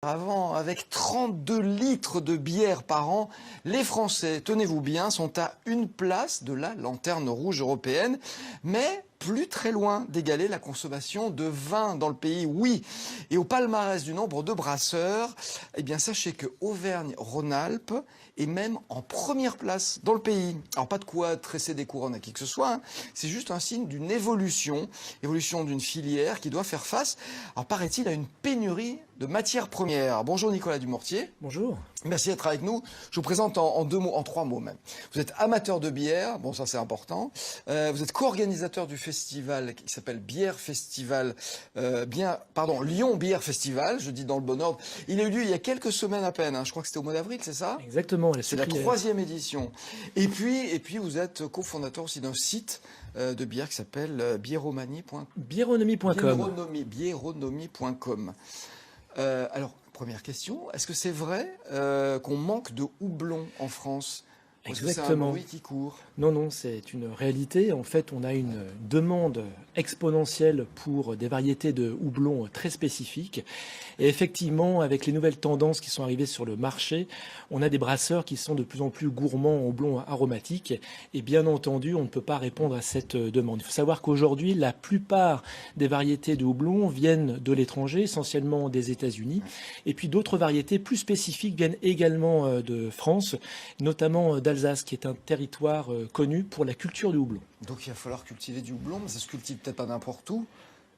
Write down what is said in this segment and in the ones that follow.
Avant, avec 32 litres de bière par an, les Français, tenez-vous bien, sont à une place de la lanterne rouge européenne, mais plus très loin d'égaler la consommation de vin dans le pays, oui. Et au palmarès du nombre de brasseurs, eh bien sachez que Auvergne-Rhône-Alpes est même en première place dans le pays. Alors pas de quoi tresser des couronnes à qui que ce soit, hein. C'est juste un signe d'une évolution d'une filière qui doit faire face, alors paraît-il, à une pénurie de matières premières. Bonjour Nicolas Dumortier. Bonjour. Merci d'être avec nous. Je vous présente en deux mots, en trois mots même. Vous êtes amateur de bière, bon ça c'est important. Vous êtes co-organisateur du festival qui s'appelle Bière Festival, Lyon Bière Festival, je dis dans le bon ordre. Il a eu lieu il y a quelques semaines à peine, hein. Je crois que c'était au mois d'avril, c'est ça? Exactement. C'est la 3e édition. Et puis vous êtes cofondateur aussi d'un site de bière qui s'appelle bieronomie.com. Bieronomie.com. Alors, première question, est-ce que c'est vrai qu'on manque de houblon en France? Est-ce que c'est un bruit qui court? Non, c'est une réalité. En fait, on a une demande exponentielle pour des variétés de houblon très spécifiques. Et effectivement, avec les nouvelles tendances qui sont arrivées sur le marché, on a des brasseurs qui sont de plus en plus gourmands en houblon aromatique. Et bien entendu, on ne peut pas répondre à cette demande. Il faut savoir qu'aujourd'hui, la plupart des variétés de houblon viennent de l'étranger, essentiellement des États-Unis. Et puis d'autres variétés plus spécifiques viennent également de France, notamment d'Alsace, qui est un territoire connu pour la culture du houblon. Donc il va falloir cultiver du houblon, mais ça se cultive peut-être pas n'importe où.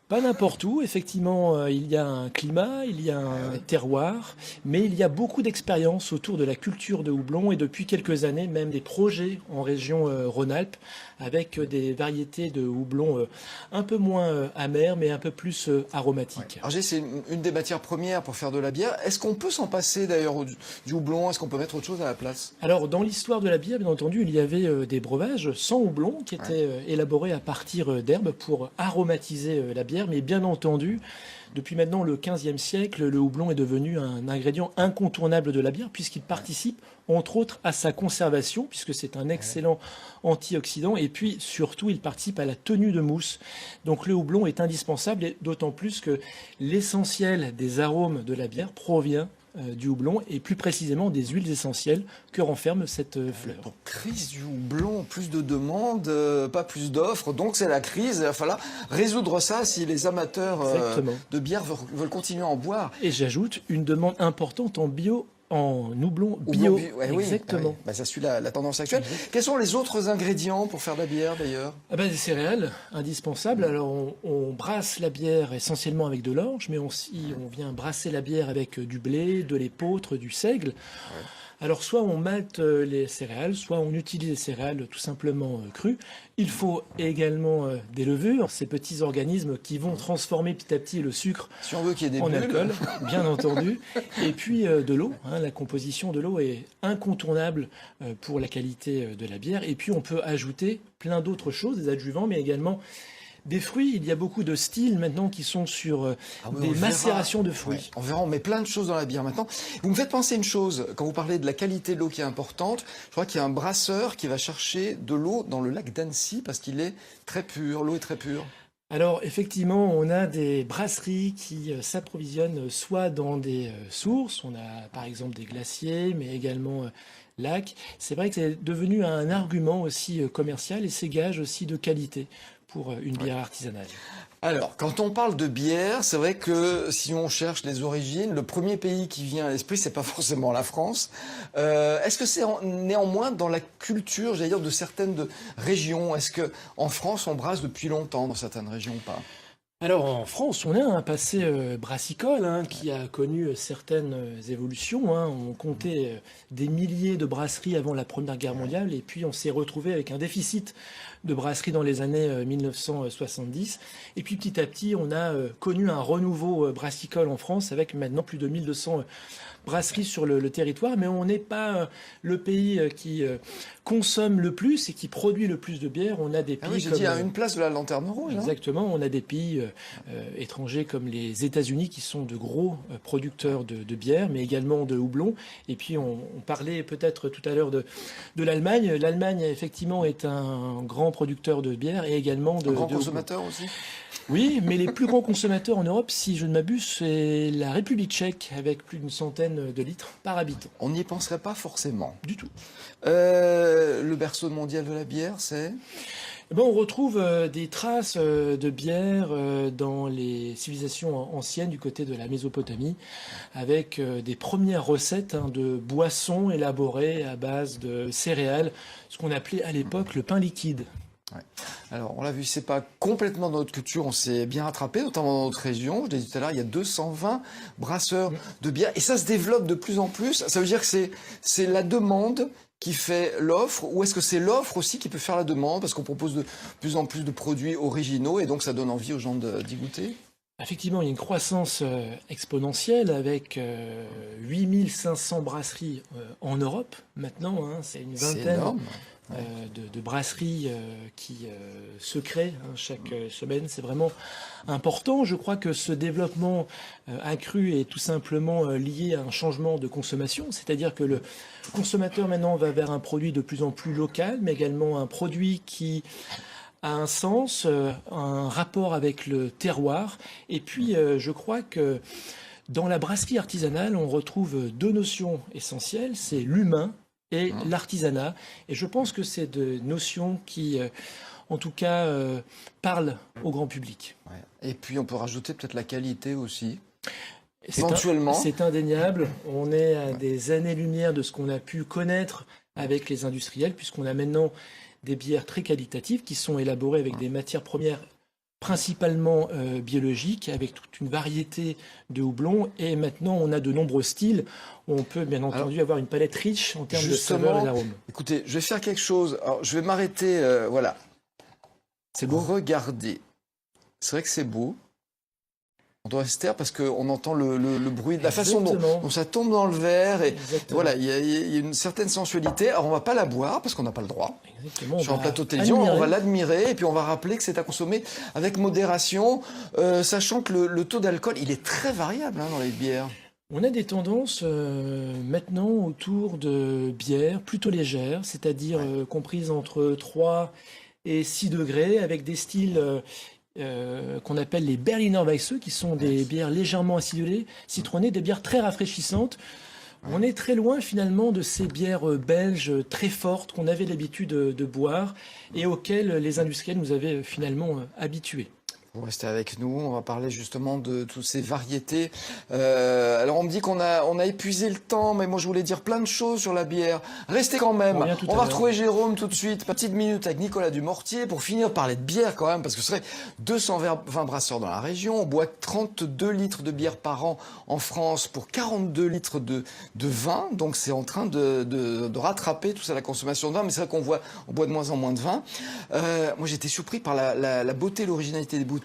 Pas n'importe où, effectivement, il y a un climat, il y a un terroir, mais il y a beaucoup d'expérience autour de la culture de houblon et depuis quelques années, même des projets en région Rhône-Alpes avec des variétés de houblon un peu moins amères, mais un peu plus aromatiques. Ouais. Alors c'est une des matières premières pour faire de la bière. Est-ce qu'on peut s'en passer d'ailleurs du houblon? Est-ce qu'on peut mettre autre chose à la place? Alors, dans l'histoire de la bière, bien entendu, il y avait des breuvages sans houblon qui étaient élaborés à partir d'herbes pour aromatiser la bière. Mais bien entendu, depuis maintenant le XVe siècle, le houblon est devenu un ingrédient incontournable de la bière puisqu'il participe, entre autres, à sa conservation, puisque c'est un excellent antioxydant. Et puis, surtout, il participe à la tenue de mousse. Donc, le houblon est indispensable, et d'autant plus que l'essentiel des arômes de la bière provient du houblon et plus précisément des huiles essentielles que renferme cette fleur. Donc crise du houblon, plus de demandes, pas plus d'offres, donc c'est la crise. Il va falloir résoudre ça si les amateurs de bière veulent continuer à en boire. Et j'ajoute une demande importante en houblon bio. Exactement. Oui. Ça suit la tendance actuelle. Quels sont les autres ingrédients pour faire de la bière d'ailleurs? Des céréales indispensables. Alors on brasse la bière essentiellement avec de l'orge, mais aussi on vient brasser la bière avec du blé, de l'épeautre, du seigle. Ouais. Alors soit on malte les céréales, soit on utilise les céréales tout simplement crues. Il faut également des levures, ces petits organismes qui vont transformer petit à petit le sucre si on veut qu'il y ait des en bulles. Alcool, bien entendu. Et puis de l'eau, la composition de l'eau est incontournable pour la qualité de la bière. Et puis on peut ajouter plein d'autres choses, des adjuvants, mais également des fruits. Il y a beaucoup de styles maintenant qui sont sur des macérations de fruits. Ouais, on verra, on met plein de choses dans la bière maintenant. Vous me faites penser une chose, quand vous parlez de la qualité de l'eau qui est importante, je crois qu'il y a un brasseur qui va chercher de l'eau dans le lac d'Annecy parce qu'il est très pur, l'eau est très pure. Alors effectivement, on a des brasseries qui s'approvisionnent soit dans des sources, on a par exemple des glaciers, mais également lacs. C'est vrai que c'est devenu un argument aussi commercial et c'est gage aussi de qualité pour une bière artisanale. Alors, quand on parle de bière, c'est vrai que si on cherche les origines, le premier pays qui vient à l'esprit, c'est pas forcément la France. Est-ce que c'est néanmoins dans la culture, j'allais dire, de certaines régions? Est-ce que en France, on brasse depuis longtemps dans certaines régions ou pas? Alors en France, on a un passé brassicole qui a connu certaines évolutions. On comptait des milliers de brasseries avant la Première Guerre mondiale et puis on s'est retrouvé avec un déficit de brasseries dans les années 1970. Et puis petit à petit, on a connu un renouveau brassicole en France avec maintenant plus de 1200 brasseries sur le territoire. Mais on n'est pas le pays qui consomme le plus et qui produit le plus de bière. On a des pays j'ai dit à une place de la lanterne rouge. Exactement, on a des pays étrangers comme les États-Unis qui sont de gros producteurs de bière, mais également de houblon. Et puis on parlait peut-être tout à l'heure de l'Allemagne. L'Allemagne effectivement est un grand grands producteurs de bière et également de Grand houblon. consommateur aussi. Oui, mais les plus grands consommateurs en Europe, si je ne m'abuse, c'est la République tchèque, avec plus d'une centaine de litres par habitant. On n'y penserait pas forcément. Du tout. Le berceau mondial de la bière, c'est Eh ben, on retrouve des traces de bière dans les civilisations anciennes du côté de la Mésopotamie, avec des premières recettes de boissons élaborées à base de céréales, ce qu'on appelait à l'époque le pain liquide. Ouais. Alors, on l'a vu, c'est pas complètement dans notre culture, on s'est bien rattrapé, notamment dans notre région. Je l'ai dit tout à l'heure, il y a 220 brasseurs de bière et ça se développe de plus en plus. Ça veut dire que c'est la demande qui fait l'offre, ou est-ce que c'est l'offre aussi qui peut faire la demande parce qu'on propose de plus en plus de produits originaux et donc ça donne envie aux gens d'y goûter? Effectivement, il y a une croissance exponentielle avec 8500 brasseries en Europe maintenant. C'est une C'est vingtaine énorme. de brasseries qui se créent chaque semaine. C'est vraiment important. Je crois que ce développement accru est tout simplement lié à un changement de consommation. C'est-à-dire que le consommateur maintenant va vers un produit de plus en plus local, mais également un produit qui a un sens, un rapport avec le terroir. Et puis, je crois que dans la brasserie artisanale, on retrouve deux notions essentielles, c'est l'humain et l'artisanat. Et je pense que c'est des notions qui, en tout cas, parlent au grand public. Ouais. Et puis on peut rajouter peut-être la qualité aussi. C'est Éventuellement. C'est indéniable. On est à des années-lumière de ce qu'on a pu connaître avec les industriels, puisqu'on a maintenant des bières très qualitatives qui sont élaborées avec des matières premières principalement biologiques, avec toute une variété de houblons. Et maintenant, on a de nombreux styles. On peut bien entendu avoir une palette riche en termes de saveurs et d'arômes. Écoutez, je vais faire quelque chose. Alors, je vais m'arrêter. Voilà. C'est beau. Regardez. C'est vrai que c'est beau. On doit se taire parce qu'on entend le bruit, la façon dont ça tombe dans le verre. Et voilà, il y a une certaine sensualité. Alors, on va pas la boire parce qu'on n'a pas le droit. Exactement, sur un plateau de télévision, on va l'admirer et puis on va rappeler que c'est à consommer avec modération, sachant que le taux d'alcool, il est très variable dans les bières. On a des tendances maintenant autour de bières plutôt légères, c'est-à-dire comprises entre 3 et 6 degrés, avec des styles qu'on appelle les Berliner Weisse, qui sont des bières légèrement acidulées, citronnées, des bières très rafraîchissantes. On est très loin finalement de ces bières belges très fortes qu'on avait l'habitude de boire et auxquelles les industriels nous avaient finalement habitués. Vous restez avec nous, on va parler justement de toutes ces variétés. Alors on me dit qu'on a épuisé le temps, mais moi je voulais dire plein de choses sur la bière. Restez quand même, on va retrouver Jérôme tout de suite. Petite minute avec Nicolas Dumortier pour finir parler de bière quand même, parce que ce serait 220 brasseurs dans la région. On boit 32 litres de bière par an en France pour 42 litres de vin, donc c'est en train de rattraper tout ça, la consommation de vin, mais c'est vrai on boit de moins en moins de vin. Moi j'étais surpris par la beauté et l'originalité des bouteilles,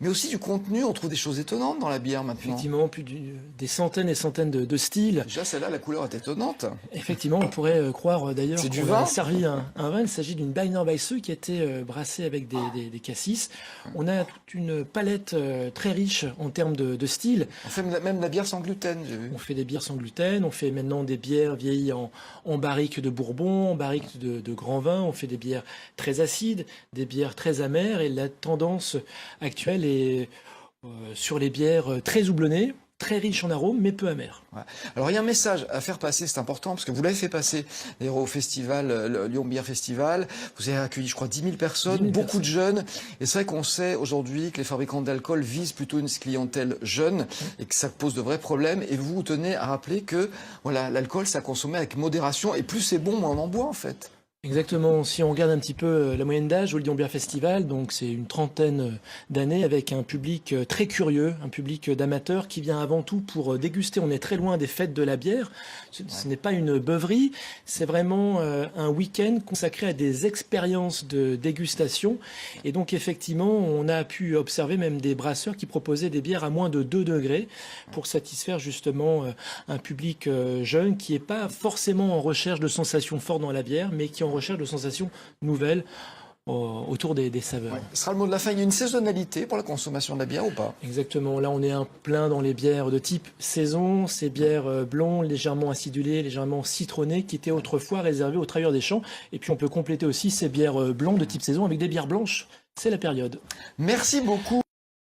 mais aussi du contenu. On trouve des choses étonnantes dans la bière maintenant. Effectivement, des centaines et centaines de styles. Déjà, celle-là, la couleur est étonnante. Effectivement, on pourrait croire d'ailleurs qu'on a servi un vin. Il s'agit d'une Berliner Weisse qui a été brassée avec des cassis. On a toute une palette très riche en termes de styles. On fait même la bière sans gluten, j'ai vu. On fait des bières sans gluten, on fait maintenant des bières vieillies en barriques de Bourbon, en barriques de grand vin. On fait des bières très acides, des bières très amères, et la tendance actuelle est sur les bières très houblonnées, très riches en arômes, mais peu amères. Ouais. Alors il y a un message à faire passer, c'est important, parce que vous l'avez fait passer d'ailleurs au festival, le Lyon Beer Festival. Vous avez accueilli, je crois, 10 000 personnes, beaucoup de jeunes. Et c'est vrai qu'on sait aujourd'hui que les fabricants d'alcool visent plutôt une clientèle jeune et que ça pose de vrais problèmes. Et vous tenez à rappeler que voilà, l'alcool, ça consommé avec modération. Et plus c'est bon, moins on en boit en fait. Exactement. Si on regarde un petit peu la moyenne d'âge au Lyon Beer Festival, donc c'est une trentaine d'années avec un public très curieux, un public d'amateurs qui vient avant tout pour déguster. On est très loin des fêtes de la bière. Ce n'est pas une beuverie, c'est vraiment un week-end consacré à des expériences de dégustation. Et donc effectivement, on a pu observer même des brasseurs qui proposaient des bières à moins de 2 degrés pour satisfaire justement un public jeune qui n'est pas forcément en recherche de sensations fortes dans la bière, mais qui est en recherche de sensations nouvelles. autour des saveurs. Ouais. Ce sera le mot de la fin. Il y a une saisonnalité pour la consommation de la bière ou pas? Exactement. Là, on est en plein dans les bières de type saison, ces bières blondes, légèrement acidulées, légèrement citronnées, qui étaient autrefois réservées aux travailleurs des champs. Et puis, on peut compléter aussi ces bières blondes de type saison avec des bières blanches. C'est la période. Merci beaucoup.